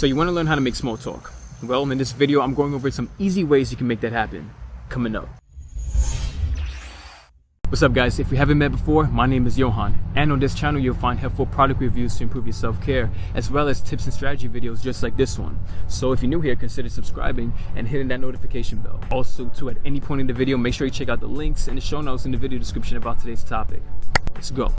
So you want to learn how to make small talk. Well, in this video, I'm going over some easy ways you can make that happen. Coming up. What's up guys, if we haven't met before, my name is Johann, and on this channel you'll find helpful product reviews to improve your self-care, as well as tips and strategy videos just like this one. So if you're new here, consider subscribing and hitting that notification bell. Also too, at any point in the video, make sure you check out the links and the show notes in the video description about today's topic. Let's go.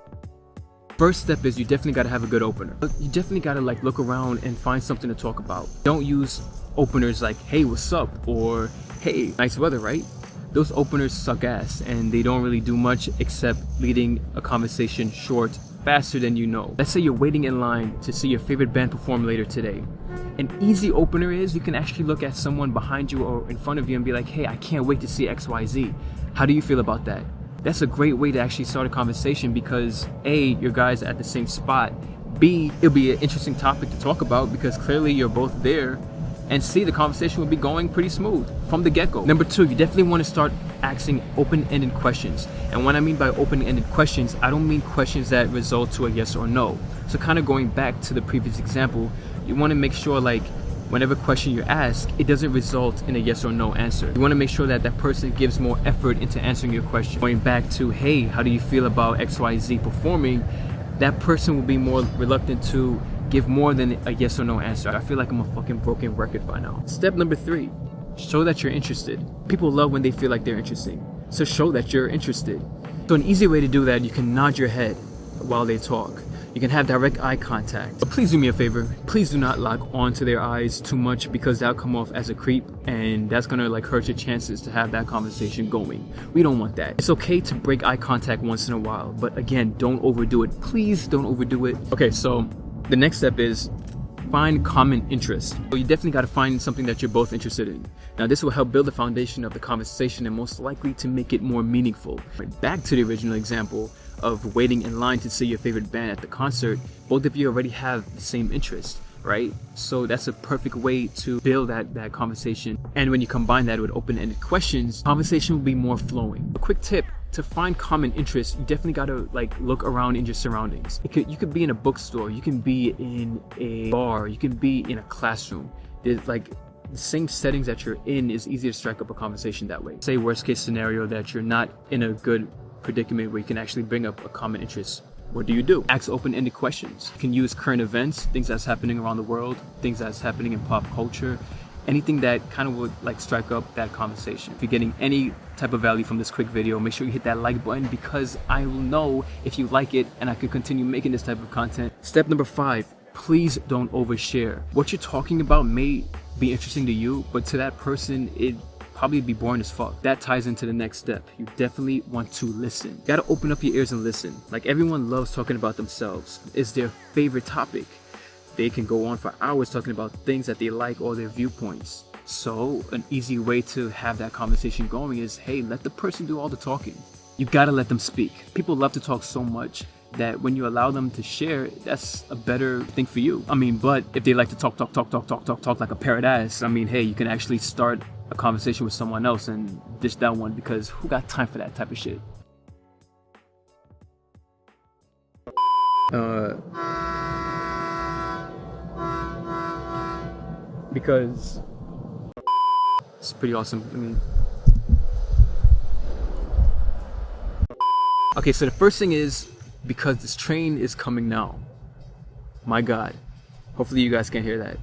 First step is you definitely gotta have a good opener. You definitely gotta look around and find something to talk about. Don't use openers like, hey, what's up? Or, hey, nice weather, right? Those openers suck ass and they don't really do much except leading a conversation short faster than you know. Let's say you're waiting in line to see your favorite band perform later today. An easy opener is you can actually look at someone behind you or in front of you and be like, hey, I can't wait to see XYZ. How do you feel about that? That's a great way to actually start a conversation because A, your guys are at the same spot. B, it'll be an interesting topic to talk about because clearly you're both there. And C, the conversation will be going pretty smooth from the get-go. Number two, you definitely want to start asking open-ended questions. And what I mean by open-ended questions, I don't mean questions that result to a yes or no. So kind of going back to the previous example, you want to make sure whenever question you ask, it doesn't result in a yes or no answer. You want to make sure that that person gives more effort into answering your question. Going back to, hey, how do you feel about XYZ performing? That person will be more reluctant to give more than a yes or no answer. I feel like I'm a fucking broken record by now. Step number 3, show that you're interested. People love when they feel like they're interesting. So show that you're interested. So an easy way to do that, you can nod your head while they talk. You can have direct eye contact. But please do me a favor. Please do not lock onto their eyes too much because that'll come off as a creep and that's gonna hurt your chances to have that conversation going. We don't want that. It's okay to break eye contact once in a while, but again, don't overdo it. Please don't overdo it. Okay, so the next step is find common interest. So you definitely got to find something that you're both interested in. Now this will help build the foundation of the conversation and most likely to make it more meaningful. Back to the original example of waiting in line to see your favorite band at the concert, both of you already have the same interest, right? So that's a perfect way to build that conversation. And when you combine that with open-ended questions, conversation will be more flowing. A quick tip: to find common interests, you definitely gotta look around in your surroundings. You could be in a bookstore, you can be in a bar, you can be in a classroom. There's the same settings that you're in is easier to strike up a conversation that way. Say worst case scenario that you're not in a good predicament where you can actually bring up a common interest. What do you do? Ask open-ended questions. You can use current events, things that's happening around the world, things that's happening in pop culture, anything that kind of would strike up that conversation. If you're getting any type of value from this quick video, make sure you hit that like button because I will know if you like it and I could continue making this type of content. Step number 5, please don't overshare. What you're talking about may be interesting to you, but to that person, it probably be boring as fuck. That ties into the next step. You definitely want to listen. You gotta open up your ears and listen. Everyone loves talking about themselves. It's their favorite topic. They can go on for hours talking about things that they like or their viewpoints. So an easy way to have that conversation going is, hey, let the person do all the talking. You gotta let them speak. People love to talk so much that when you allow them to share, that's a better thing for you. But if they like to talk like a parrot ass, hey, you can actually start a conversation with someone else and dish that one because who got time for that type of shit? Because it's pretty awesome. Okay, so the first thing is because this train is coming now. My God, hopefully you guys can hear that.